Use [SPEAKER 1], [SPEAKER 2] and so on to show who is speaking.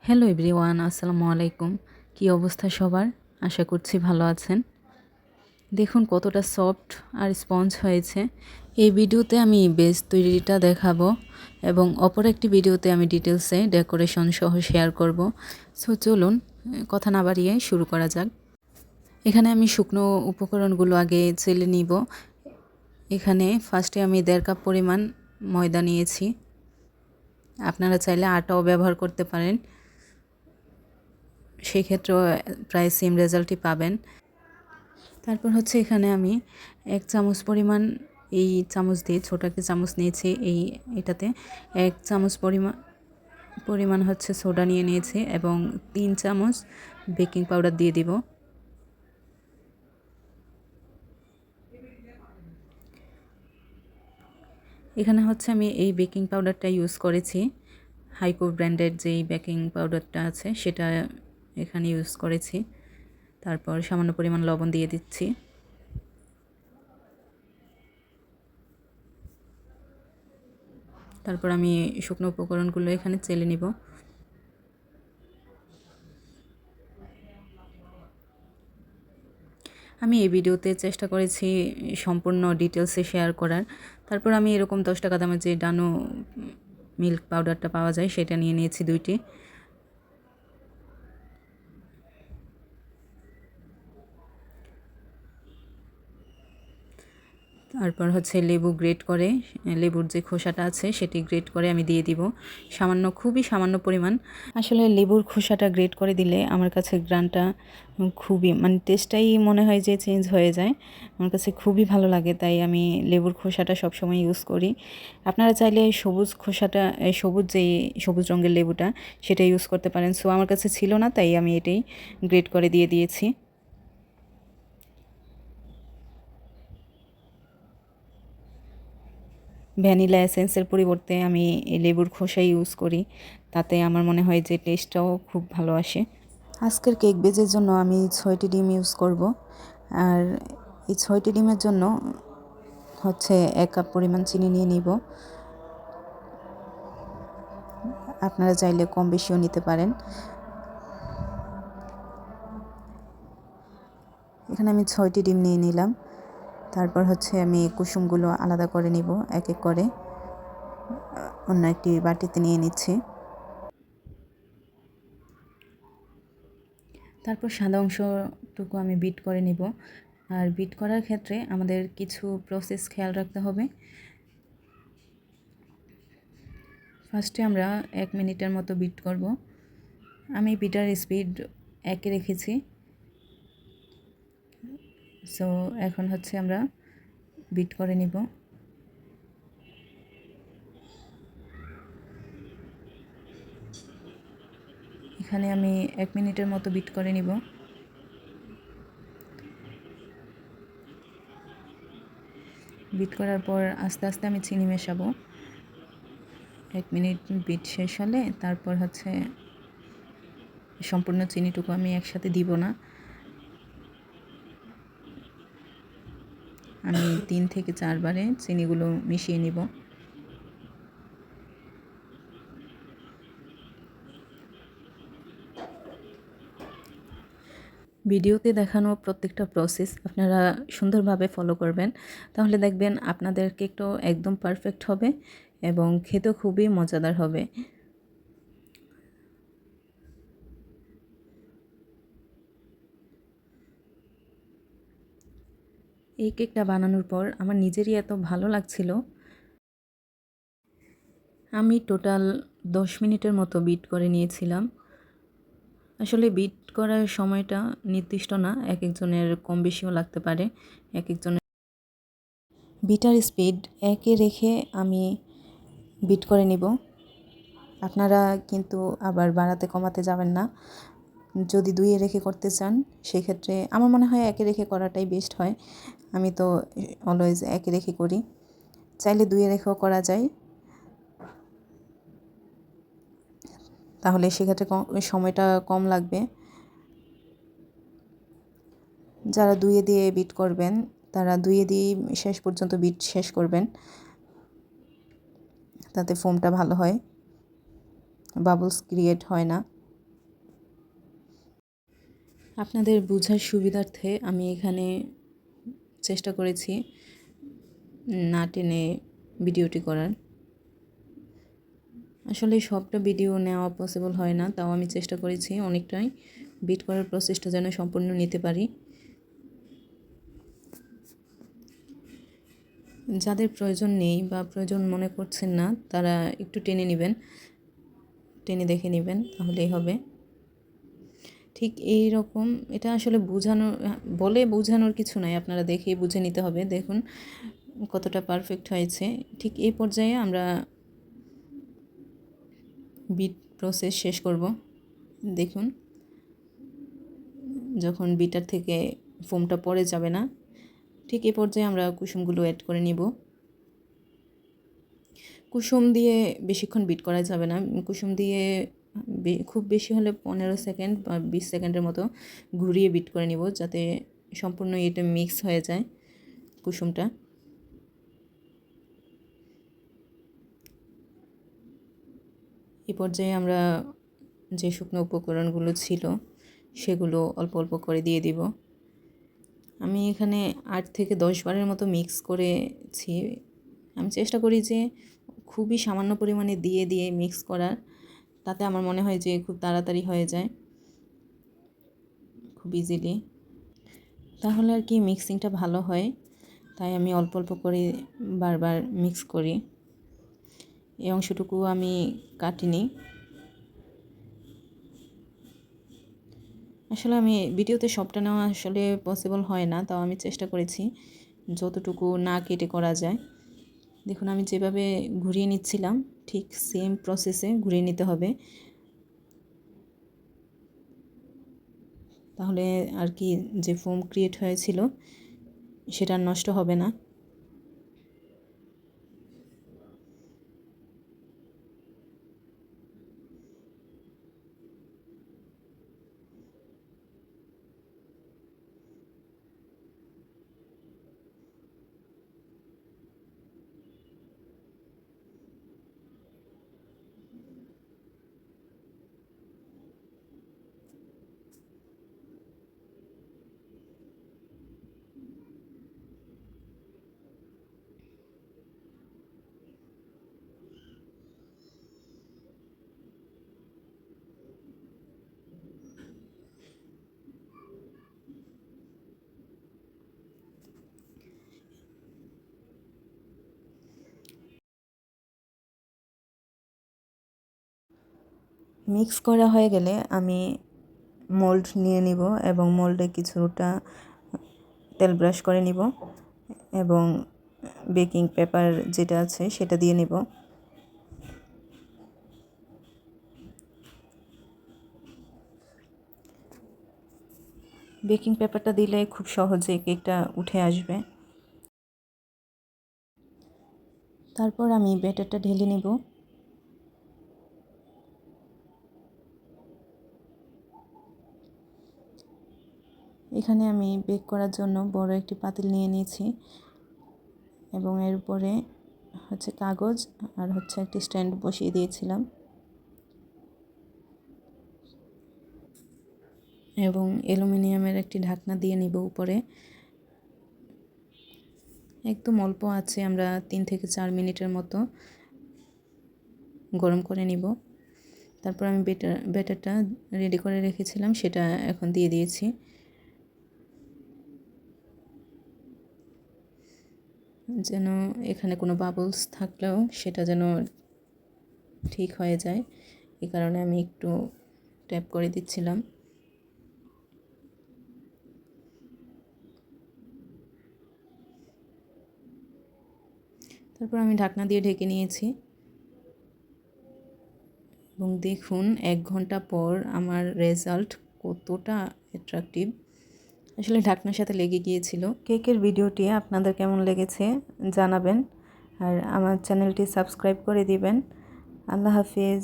[SPEAKER 1] Hello everyone, আসসালামু আলাইকুম। কি অবস্থা সবার? আশা করছি ভালো আছেন। দেখুন কতটা সফট আর স্পঞ্জ হয়েছে। এই ভিডিওতে আমি বেস তৈরিটা দেখাবো এবং অপর একটি ভিডিওতে আমি ডিটেলসে ডেকোরেশন সহ শেয়ার করব। সো চলুন কথা না বাড়িয়ে শুরু করা যাক। এখানে আমি শুকনো উপকরণগুলো আগে চেলে নিব। এখানে ফার্স্টে আমি 1.5 কাপ পরিমাণ ময়দা নিয়েছি। আপনারা চাইলে আটাও ব্যবহার করতে পারেন, সেই ক্ষেত্রেও প্রায় সেম রেজাল্টই পাবেন। তারপর হচ্ছে এখানে আমি 1 চামচ পরিমাণ, এই চামচ দিয়ে ছোট একটা চামচ নিয়েছি, এটাতে 1 চামচ পরিমাণ হচ্ছে সোডা নিয়ে নিয়েছি এবং 3 চামচ বেকিং পাউডার দিয়ে দিব। এখানে হচ্ছে আমি এই বেকিং পাউডারটা ইউজ করেছি, হাইকো ব্র্যান্ডের যেই বেকিং পাউডারটা আছে সেটা এখানে ইউজ করেছি। তারপর সামান্য পরিমাণ লবণ দিয়ে দিচ্ছি। তারপর আমি শুকনো উপকরণগুলো এখানে চেলে নিব। আমি এই ভিডিওতে চেষ্টা করেছি সম্পূর্ণ ডিটেলসে শেয়ার করার। তারপর আমি এরকম 10 টাকা দামের যে ডানো মিল্ক পাউডারটা পাওয়া যায় সেটা নিয়ে নিয়েছি 2টি। তারপর হচ্ছে লেবু গ্রেট করে, লেবুর যে খোসাটা আছে সেটি গ্রেট করে আমি দিয়ে দিব সামান্য, খুবই সামান্য পরিমাণ। আসলে লেবুর খোসাটা গ্রেট করে দিলে আমার কাছে গ্রানটা খুবই, মানে টেস্টটাই মনে হয় যে চেঞ্জ হয়ে যায়। আমার কাছে খুবই ভালো লাগে, তাই আমি লেবুর খোসাটা সবসময় ইউজ করি। আপনারা চাইলে সবুজ খোসাটা, সবুজ রঙের লেবুটা সেটা ইউজ করতে পারেন। সো আমার কাছে ছিল না, তাই আমি এটাই গ্রেট করে দিয়ে দিয়েছি। ভ্যানিলা এসেন্সের পরিবর্তে আমি এই লেবুর খোসা ইউজ করি, তাতে আমার মনে হয় যে টেস্টটাও খুব ভালো আসে। আজকের কেক বেজের জন্য আমি 6টি ডিম ইউজ করব, আর এই 6টি ডিমের জন্য হচ্ছে 1 কাপ পরিমাণ চিনি নিয়ে নিব। আপনারা চাইলে কম বেশিও নিতে পারেন। এখানে আমি 6টি ডিম নিয়ে নিলাম। তারপর হচ্ছে আমি কুসুমগুলো আলাদা করে নিব, এক এক করে অন্য একটি বাটিতে নিয়ে নিচ্ছি। তারপর সাদা অংশটুকু আমি বিট করে নিব। আর বিট করার ক্ষেত্রে আমাদের কিছু প্রসেস খেয়াল রাখতে হবে। ফার্স্টে আমরা 1 মিনিটের মতো বিট করব। আমি বিটার স্পিড 1-এ রেখেছি। সো এখন হচ্ছে আমরা বিট করে নিব। এখানে আমি 1 মিনিটের মতো বিট করে নিব। বিট করার পর আস্তে আস্তে আমি চিনি মেশাবো। 1 মিনিট বিট শেষ হলে তারপর হচ্ছে সম্পূর্ণ চিনিটুকু আমি একসাথে দিব না, আমি 3 থেকে 4 বারে চিনিগুলো মিশিয়ে নিব। ভিডিওতে দেখানো প্রত্যেকটা প্রসেস আপনারা সুন্দরভাবে ফলো করবেন, তাহলে দেখবেন আপনাদের কেকটাও একদম পারফেক্ট হবে এবং খেতেও খুবই মজাদার হবে। এই কেকটা বানানোর পর আমার নিজেরই এত ভালো লাগছিল। আমি টোটাল 10 মিনিটের মতো বিট করে নিয়েছিলাম। আসলে বিট করার সময়টা নির্দিষ্ট না, এক একজনের কম বেশিও লাগতে পারে। এক একজনের বিটার স্পিড 1-এ রেখে আমি বিট করে নিব। আপনারা কিন্তু আবার বাড়াতে কমাতে যাবেন না। যদি 2-এ রেখে করতে চান সেক্ষেত্রে আমার মনে হয় 1-এ রেখে করাটাই বেস্ট হয়। আমি তো অলওয়েজ 1-এ রেখে করি, চাইলে 2-এ রেখেও করা যায়। তাহলে সেক্ষেত্রে সময়টা কম লাগবে। যারা 2-এ দিয়ে বিট করবেন তারা 2-এ দিয়েই শেষ পর্যন্ত বিট শেষ করবেন, তাতে ফোমটা ভালো হয়, বাবলস ক্রিয়েট হয় না। আপনাদের বোঝার সুবিধার্থে আমি এখানে চেষ্টা করেছি না টেনে ভিডিওটি করার। আসলে সবটা ভিডিও নেওয়া পসিবল হয় না, তাও আমি চেষ্টা করেছি অনেকটাই বিট করার প্রসেসটা যেন সম্পূর্ণ নিতে পারি। যাদের প্রয়োজন নেই বা প্রয়োজন মনে করছেন না তারা একটু টেনে নেবেন, টেনে দেখে নেবেন, তাহলেই হবে। ঠিক এই রকম, এটা আসলে বোঝানোর কিছু নাই, আপনারা দেখেই বুঝে নিতে হবে। দেখুন কতটা পারফেক্ট হয়েছে। ঠিক এই পর্যায়ে আমরা বিট প্রসেস শেষ করব। দেখুন যখন বিটার থেকে ফোমটা পড়ে যাবে না, ঠিক এই পর্যায়ে আমরা কুসুমগুলো অ্যাড করে নিব। কুসুম দিয়ে বেশিক্ষণ বিট করা যাবে না। কুসুম দিয়ে খুব বেশি হলে 15 সেকেন্ড বা 20 সেকেন্ডের মতো ঘুরিয়ে বিট করে নিব, যাতে সম্পূর্ণ এটা মিক্স হয়ে যায় কুসুমটা। এই পর্যায়ে আমরা যে শুকনো উপকরণগুলো ছিল সেগুলো অল্প অল্প করে দিয়ে দিব। আমি এখানে 8 থেকে 10 বারের মতো মিক্স করেছি। আমি চেষ্টা করি যে খুবই সামান্য পরিমাণে দিয়ে দিয়ে মিক্স করার, তাতে আমার মনে হয় যে খুব তাড়াতাড়ি হয়ে যায়, খুব ইজিলি। তাহলে আর কি মিক্সিংটা ভালো হয়, তাই আমি অল্প অল্প করে বারবার মিক্স করি। এই অংশটুকু আমি কাটিনি। আসলে আমি ভিডিওতে সবটা নেওয়া আসলে পসিবল হয় না, তাও আমি চেষ্টা করেছি যতটুকু না কেটে করা যায়। দেখুন আমি যেভাবে ঘুরিয়ে নিচ্ছিলাম ঠিক সেম প্রসেসে ঘুরিয়ে নিতে হবে, তাহলে আর কি যে ফোম ক্রিয়েট হয়েছিল সেটা নষ্ট হবে না। মিক্স করা হয়ে গেলে আমি মোল্ড নিয়ে নিব এবং মোল্ডে কিছুটা তেল ব্রাশ করে নিব এবং বেকিং পেপার যেটা আছে সেটা দিয়ে নিব। বেকিং পেপারটা দিলে খুব সহজে কেকটা উঠে আসবে। তারপর আমি ব্যাটারটা ঢেলে নিব। এখানে আমি বেক করার জন্য বড় একটি পাতিল নিয়ে নিয়েছি এবং এর উপরে হচ্ছে কাগজ আর হচ্ছে একটি স্ট্যান্ড বসিয়ে দিয়েছিলাম এবং অ্যালুমিনিয়ামের একটি ঢাকনা দিয়ে নিব উপরে। একদম অল্প আছে, আমরা 3 থেকে 4 মিনিটের মতো গরম করে নিব। তারপর আমি ব্যাটারটা রেডি করে রেখেছিলাম সেটা এখন দিয়ে দিয়েছি। যেন এখানে কোনো বাবলস থাকলেও সেটা যেন ঠিক হয়ে যায়, এই কারণে আমি একটু ট্যাপ করে দিচ্ছিলাম। তারপর আমি ঢাকনা দিয়ে ঢেকে নিয়েছি এবং দেখুন 1 ঘন্টা পর আমার রেজাল্ট কতটা অ্যাট্রাকটিভ। আসলে ঢাকনার সাথে লেগে গিয়েছিল। কেকের ভিডিওটি আপনাদের কেমন লেগেছে জানাবেন আর আমার চ্যানেলটি সাবস্ক্রাইব করে দিবেন। আল্লাহ হাফেজ।